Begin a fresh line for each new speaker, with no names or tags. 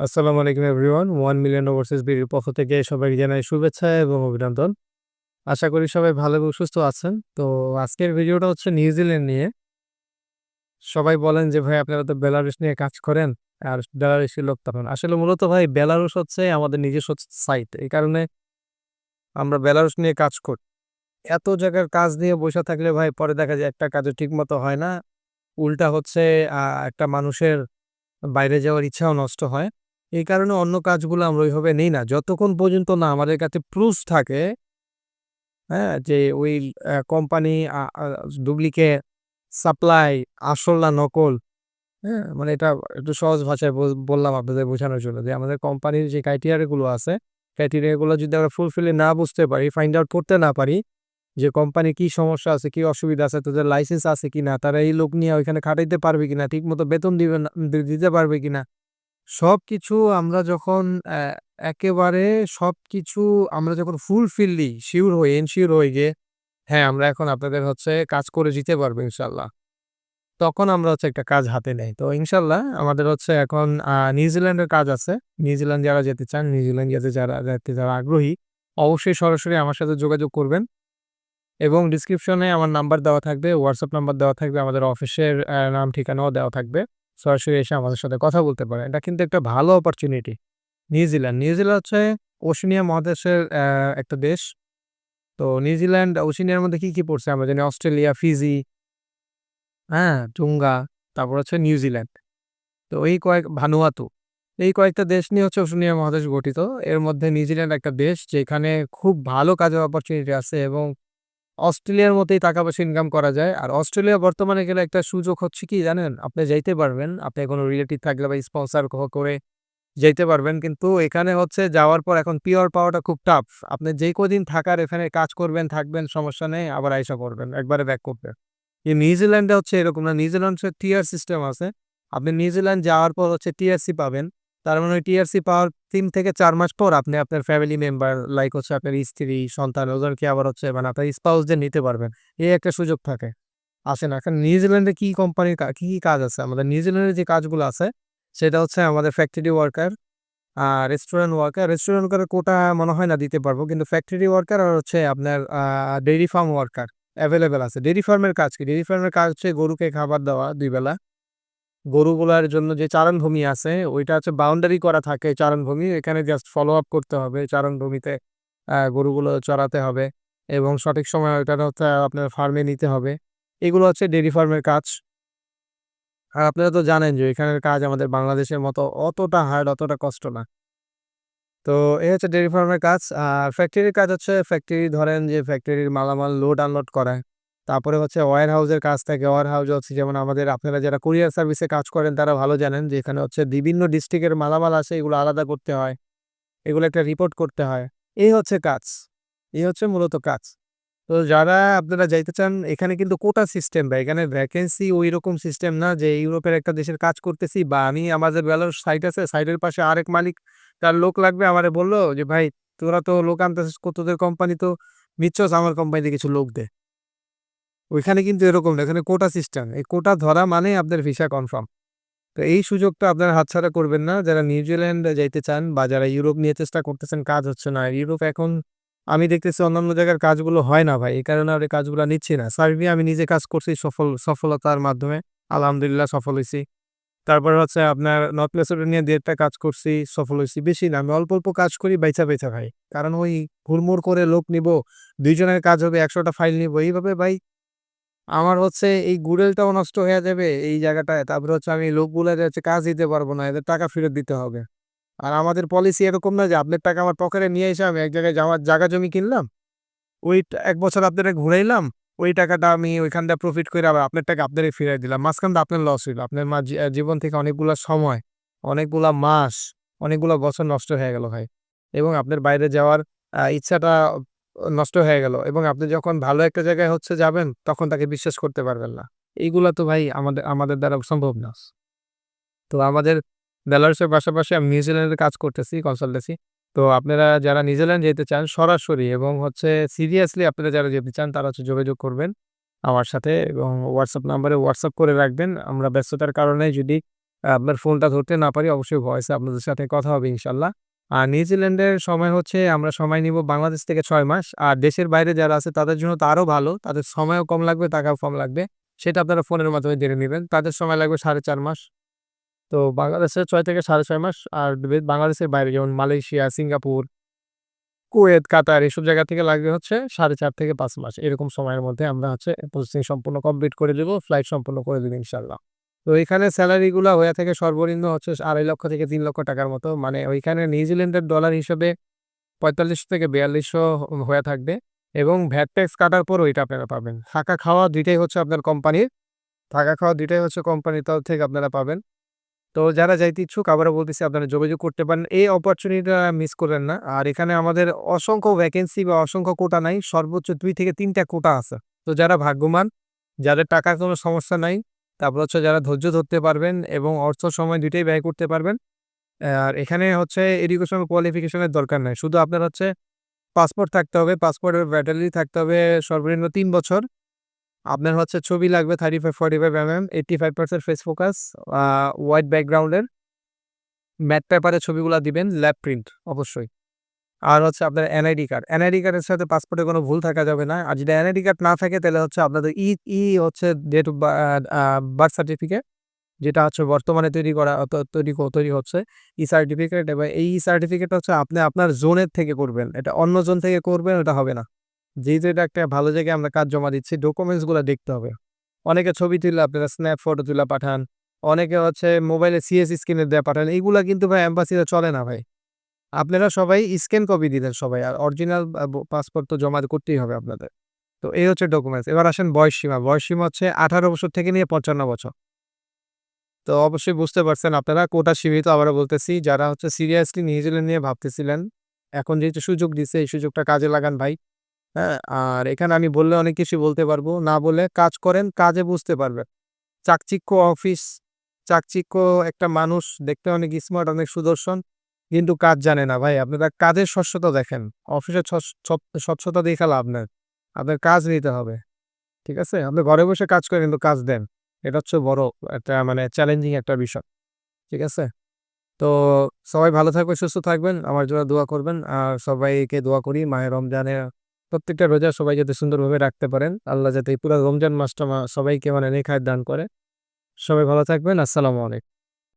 আসসালামু আলাইকুম everyone. 1 million overseas বিডির পক্ষ থেকে সবাইকে জানাই শুভেচ্ছা এবং অভিনন্দন। আশা করি সবাই ভালো এবং সুস্থ আছেন। তো আজকের ভিডিওটা হচ্ছে নিউজিল্যান্ড নিয়ে। সবাই বলেন যে, "ভাই আপনারা তো বেলারুশ নিয়ে কাজ করেন আর বেলারুশি লোক তখন।" আসলে মূলত ভাই বেলারুশ হচ্ছে আমাদের নিজস্ব সাইট। এই কারণে আমরা বেলারুশ নিয়ে কাজ করি। এত জায়গার কাজ নিয়ে বইসা থাকলে ভাই পরে দেখা যায় একটা কাজও ঠিকমতো হয় না। উল্টা হচ্ছে একটা মানুষের বাইরে যাওয়ার ইচ্ছাও নষ্ট হয়। এই কারণে অন্য কাজগুলো আমরা ওইভাবে নেই না। যতক্ষণ পর্যন্ত না আমাদের কাছে প্রুফ থাকে, হ্যাঁ? যে ওই কোম্পানি আ আ ডুপ্লিকেট, সাপ্লাই, আসল না নকল, হ্যাঁ? মানে এটা একটু সহজ ভাষায় বললাম আপনাদের বোঝানোর জন্য যে আমাদের কোম্পানির যে ক্রাইটেরিয়া গুলো আছে, ক্রাইটেরিয়া গুলো যদি আমরা ফুলফিলি না বুঝতে পারি, ফাইন্ড আউট করতে না পারি যে কোম্পানির কি সমস্যা আছে, কি অসুবিধা আছে, তাদের লাইসেন্স আছে কিনা, তারা এই লোক নিয়ে ওইখানে খাটাইতে পারবে কিনা, ঠিকমতো বেতন দিবে না দিতে পারবে কিনা। সবকিছু আমরা যখন একেবারে সবকিছু আমরা যখন ফুলফিললি সিউর হই, এনশিওর হই যে হ্যাঁ, আমরা এখন আপনাদের হচ্ছে কাজ করে দিতে পারবো ইনশাআল্লাহ। তখন আমরা হচ্ছে একটা কাজ হাতে নেই। তো ইনশাআল্লাহ আমাদের হচ্ছে এখন নিউজিল্যান্ডের কাজ আছে। নিউজিল্যান্ড যারা যেতে চান, নিউজিল্যান্ড যেতে যারা আগ্রহী, অবশ্যই সরাসরি আমার সাথে যোগাযোগ করবেন এবং ডেসক্রিপশনে আমার নাম্বার দেওয়া থাকবে, WhatsApp নাম্বার দেওয়া থাকবে, আমাদের অফিসের নাম ঠিকানাও দেওয়া থাকবে। সরাসরি এসে আমাদের সাথে কথা বলতে পারেন। এটা কিন্তু একটা ভালো অপরচুনিটি। নিউজিল্যান্ড হচ্ছে ওশেনিয়া মহাদেশের একটা দেশ। তো নিউজিল্যান্ড ওশেনিয়ার মধ্যে কি পড়ছে? আমরা জানি অস্ট্রেলিয়া, ফিজি, হ্যাঁ? টুঙ্গা, তারপর হচ্ছে নিউজিল্যান্ড। তো এই ভানুয়াতু। এই কয়েকটা দেশ নিয়ে হচ্ছে ওশেনিয়া মহাদেশ গঠিত। এর মধ্যে নিউজিল্যান্ড একটা দেশ যেখানে খুব ভালো কাজের অপরচুনিটি আছে এবং অস্ট্রেলিয়ার মতোই টাকা-পয়সা ইনকাম করা যায়। আর অস্ট্রেলিয়া বর্তমানে গেলে একটা সুযোগ হচ্ছে কি জানেন? আপনি যাইতে পারবেন। আপনার কোনো রিলেটিভ থাকলে বা স্পন্সর করে যাইতে পারবেন। কিন্তু এখানে হচ্ছে যাওয়ার পর এখন পিআর পাওয়াটা খুব টাফ। আপনি যেই কদিন থাকার এখানে কাজ করবেন, থাকবেন সমস্যা নেই। আবার আইসা পড়বেন। একবারে ব্যাক করবেন। নিউজিল্যান্ডে হচ্ছে এরকম না। নিউজিল্যান্ড হচ্ছে টিয়ার সিস্টেম আছে। আপনি নিউজিল্যান্ড যাওয়ার পর হচ্ছে টিআরসি পাবেন। তার মানে ওই টিআরসি পাওয়ার ৩ থেকে ৪ মাস পর আপনি আপনার ফ্যামিলি মেম্বার লাইক হচ্ছে আপনার স্ত্রী, সন্তান ওদেরকে আবার হচ্ছে মানে আপনার স্পাউসদের নিতে পারবেন। এই একটা সুযোগ থাকে। আসেন এখন নিউজিল্যান্ডে কি কোম্পানির কি কাজ আছে? আমাদের নিউজিল্যান্ডে যে কাজগুলো আছে সেটা হচ্ছে আমাদের ফ্যাক্টরি ওয়ার্কার, রেস্টুরেন্ট ওয়ার্কারের কোটা মনে হয় না দিতে পারবো। কিন্তু ফ্যাক্টরি ওয়ার্কার আর হচ্ছে আপনার ডেইরি ফার্ম ওয়ার্কার এভেইলেবল আছে। ডেইরি ফার্মের কাজ কি? ডেইরি ফার্মের কাজ হচ্ছে গরুকে খাবার দেওয়া ২ বেলা। গরুগুলার জন্য যে চারণভূমি আছে ওইটা হচ্ছে বাউন্ডারি করা থাকে চারণভূমি। এখানে জাস্ট ফলো আপ করতে হবে। চারণভূমিতে গরুগুলো চরাতে হবে এবং সঠিক সময়ে ওইটা হচ্ছে আপনার ফার্মে নিতে হবে। এগুলো হচ্ছে ডেইরি ফার্মের কাজ। আর আপনারা তো জানেন যে এখানের কাজ আমাদের বাংলাদেশের মতো অতটা হার্ড, অতটা কষ্ট না। তো এই হচ্ছে ডেইরি ফার্মের কাজ। আর ফ্যাক্টরির কাজ হচ্ছে ফ্যাক্টরি ধরেন যে ফ্যাক্টরির মালামাল লোড আনলোড করা। তারপরে হচ্ছে ওয়্যার হাউসের কাজ থাকে। ওয়্যার হাউস হচ্ছে যেমন আমাদের আপনারা যারা কুরিয়ার সার্ভিসে কাজ করেন তারা ভালো জানেন যে এখানে হচ্ছে বিভিন্ন ডিস্ট্রিক্টের মালামাল আসে এগুলো আলাদা করতে হয়। এগুলো একটা রিপোর্ট করতে হয়। এই হচ্ছে কাজ। এই হচ্ছে মূলত কাজ। তো যারা আপনারা যাইতে চান এখানে কিন্তু কোটা সিস্টেম বা এখানে ভ্যাকেন্সি ঐরকম সিস্টেম না যে ইউরোপের একটা দেশের কাজ করতেছি বা আমি আমাদের বেলারুশ সাইট আছে, সাইটের পাশে আরেক মালিক তার লোক লাগবে আমারে বলল যে, "ভাই তোরা তো লোক আনতেছিস তোদের কোম্পানি তো নিচ্ছস আমার কোম্পানিতে কিছু লোক দে।" ওইখানে কিন্তু এরকম না। এখানে কোটা সিস্টেম। এই কোটা ধরা মানেই আপনার ভিসা কনফার্ম। তো এই সুযোগটা আপনারা হাতছাড়া করবেন না। যারা নিউজিল্যান্ড যাইতে চান বা যারা ইউরোপ নিয়ে চেষ্টা করতেছেন কাজ হচ্ছে না। ইউরোপ এখন আমি দেখতেছি অন্যান্য জায়গার কাজগুলো হয় না ভাই। এই কারণে আর এই কাজগুলা নিচ্ছি না। সার্বিয়া আমি নিজে কাজ করছি সফলতার মাধ্যমে। আলহামদুলিল্লাহ সফল হইছি। তারপরে হচ্ছে আপনার নর্থ ম্যাসেডোনিয়া ১.৫ টা কাজ করছি, সফল হইছি। বেশি না। আমি অল্প কাজ করি বাইচা খাই। কারণ ওই হুড়মুড় করে লোক নিবো, ২ জনের কাজ হবে, ১০০ টা ফাইল নিবো। এইভাবে ভাই আমার হচ্ছে এই গুড়েলটাও নষ্ট হয়ে যাবে এই জায়গাটায়। তারপরে হচ্ছে আমি লোকগুলারে হচ্ছে কাজ দিতে পারবো না। এদের টাকা ফেরত দিতে হবে। আর আমাদের পলিসি এরকম না যে আপনার টাকা আমার পকেটে নিয়ে এসে আমি এক জায়গায় জাগা জমি কিনলাম। ওই ১ বছর আপনারে ঘুরাইলাম। ওই টাকাটা আমি ওইখান থেকে প্রফিট করে আবার আপনার টাকা আপনারই ফিরাই দিলাম। মাঝখান দিয়ে আপনার লস হইলো। আপনার জীবন থেকে অনেকগুলা সময়, অনেকগুলা মাস, অনেকগুলা বছর নষ্ট হয়ে গেল ভাই। এবং আপনার বাইরে যাওয়ার ইচ্ছাটা নষ্ট হয়ে গেল এবং আপনি যখন ভালো একটা জায়গায় হচ্ছে যাবেন, তখন তাকে বিশ্বাস করতে পারবেন না। এইগুলা তো ভাই আমাদের দ্বারা সম্ভব না। তো আমাদের বেলারুশের পাশাপাশি আমি নিউজিল্যান্ডে কাজ করতেছি কনসালটেন্সি। তো আপনারা যারা নিউজিল্যান্ড যেতে চান সরাসরি এবং হচ্ছে সিরিয়াসলি আপনারা যারা যেতে চান তারা হচ্ছে যোগাযোগ করবেন আমার সাথে এবং WhatsApp নাম্বারে WhatsApp করে রাখবেন। আমরা ব্যস্ততার কারণে যদি আপনার ফোনটা ধরতে না পারি অবশ্যই ভয়েসে আপনাদের সাথে কথা হবে ইনশাল্লাহ। আর নিউজিল্যান্ডের সময় হচ্ছে আমরা সময় নিব বাংলাদেশ থেকে ৬ মাস। আর দেশের বাইরে যারা আছে তাদের জন্য তো আরো ভালো। তাদের সময়ও কম লাগবে, টাকাও কম লাগবে। সেটা আপনারা ফোনের মাধ্যমে জেনে নিবেন। তাদের সময় লাগবে ৪.৫ মাস। তো বাংলাদেশে ৬ থেকে ৬.৫ মাস। আর বাংলাদেশের বাইরে যেমন মালয়েশিয়া, সিঙ্গাপুর, কুয়েত, কাতার এসব জায়গা থেকে লাগবে হচ্ছে ৪.৫ থেকে ৫ মাস। এরকম সময়ের মধ্যে আমরা হচ্ছে প্রসেসিং সম্পূর্ণ কমপ্লিট করে দিব। ফ্লাইট সম্পূর্ণ করে দিব ইনশাআল্লাহ। তো এখানে সেলারি গুলা হয়ে থাকে সর্বনিম্ন হচ্ছে ২.৫ লক্ষ থেকে ৩ লক্ষ টাকার মতো। মানে ওইখানে নিউজিল্যান্ডের ডলার হিসেবে ৪৫০০ থেকে ৪২০০ হয়ে থাকবে এবং ভ্যাট ট্যাক্স কাটার পর ওইটা আপনারা পাবেন। থাকা খাওয়া ২ টাই হচ্ছে আপনার কোম্পানির। থাকা খাওয়া ২ টাই হচ্ছে কোম্পানির তরফ থেকে আপনারা পাবেন। তো যারা যাইতে ইচ্ছুক আবারও বলতেছি আপনারা যোগাযোগ করতে পারেন। এই অপরচুনিটিটা মিস করেন না। আর এখানে আমাদের অসংখ্য ভ্যাকেন্সি বা অসংখ্য কোটা নাই। সর্বোচ্চ ২ থেকে ৩ টা কোটা আছে। তো যারা ভাগ্যবান, যাদের টাকার কোনো সমস্যা নাই, তারপর হচ্ছে যারা ধৈর্য ধরতে পারবেন এবং অর্থ সময় ২ টাই ব্যয় করতে পারবেন। আর এখানে হচ্ছে এডুকেশন কোয়ালিফিকেশন এর দরকার নাই। শুধু আপনার হচ্ছে পাসপোর্ট থাকতে হবে। পাসপোর্টের ভ্যালিডিটি থাকতে হবে সর্বনিম্ন ৩ বছর। আপনার হচ্ছে ছবি লাগবে 35-45 85% ফেস ফোকাস, আ হোয়াইট ব্যাকগ্রাউন্ডের। ম্যাট পেপারে ছবিগুলা দিবেন, ল্যাব প্রিন্ট অবশ্যই। আর হচ্ছে আপনার এনআইডি কার্ড। এনআইডি কার্ডের সাথে পাসপোর্টে কোনো ভুল থাকা যাবে না। আর যদি এনআইডি কার্ড না থাকে তাহলে হচ্ছে আপনাদের হচ্ছে ডেট অফ বার্থ সার্টিফিকেট, যেটা হচ্ছে বর্তমানে তৈরি করা তৈরি হচ্ছে সার্টিফিকেট, এবং এই সার্টিফিকেট হচ্ছে আপনি আপনার জোনের থেকে করবেন। এটা অন্য জোন থেকে করবেন ওটা হবে না। যেহেতু এটা একটা ভালো জায়গায় আমরা কাজ জমা দিচ্ছি, ডকুমেন্টস গুলা দেখতে হবে। অনেকে ছবি তুলে আপনারা স্ন্যাপ ফটো তুলে পাঠান। অনেকে হচ্ছে মোবাইলে সিএসি স্ক্যানার দিয়ে পাঠান। এইগুলা কিন্তু ভাই এম্বাসিতে চলে না ভাই। আপনারা সবাই স্ক্যান কপি দিবেন সবাই। আর অরিজিনাল পাসপোর্ট তো জমা করতেই হবে আপনাদের। তো এই হচ্ছে ডকুমেন্টস। এবার আসেন বয়সসীমা। বয়সসীমা হচ্ছে ১৮ বছর থেকে নিয়ে ৫৫ বছর। তো অবশ্যই বুঝতে পারছেন আপনারা কোটা সীমিত। আবারও বলতেছি, যারা হচ্ছে সিরিয়াসলি নিউজিল্যান্ড নিয়ে ভাবতেছিলেন, এখন যেহেতু সুযোগ দিছে এই সুযোগটা কাজে লাগান ভাই। হ্যাঁ? আর এখানে আমি বললে অনেক কিছুই বলতে পারবো। না বলে কাজ করেন, কাজে বুঝতে পারবেন। চাকচিক্য অফিস, চাকচিক্য একটা মানুষ, দেখতে অনেক স্মার্ট, অনেক সুদর্শন। কিন্তু কাজ জানে না ভাই। আপনারা কাজের স্বচ্ছতা দেখেন। অফিসের স্বচ্ছতা দেখে লাভ নাই। আপনার কাজ নিতে হবে। ঠিক আছে? আপনি ঘরে বসে কাজ করেন কিন্তু কাজ দেন। এটা হচ্ছে বড় একটা মানে চ্যালেঞ্জিং একটা বিষয়। ঠিক আছে? তো সবাই ভালো থাকবেন, সুস্থ থাকবেন। আমার জন্য দোয়া করবেন। আর সবাইকে দোয়া করি মাহে রমজানে প্রত্যেকটা রোজা সবাই যাতে সুন্দরভাবে রাখতে পারেন। আল্লাহ যাতে এই পুরা রমজান মাসটা সবাইকে মানে নেক হায়াত দান করে। সবাই ভালো থাকবেন। আসসালামু আলাইকুম।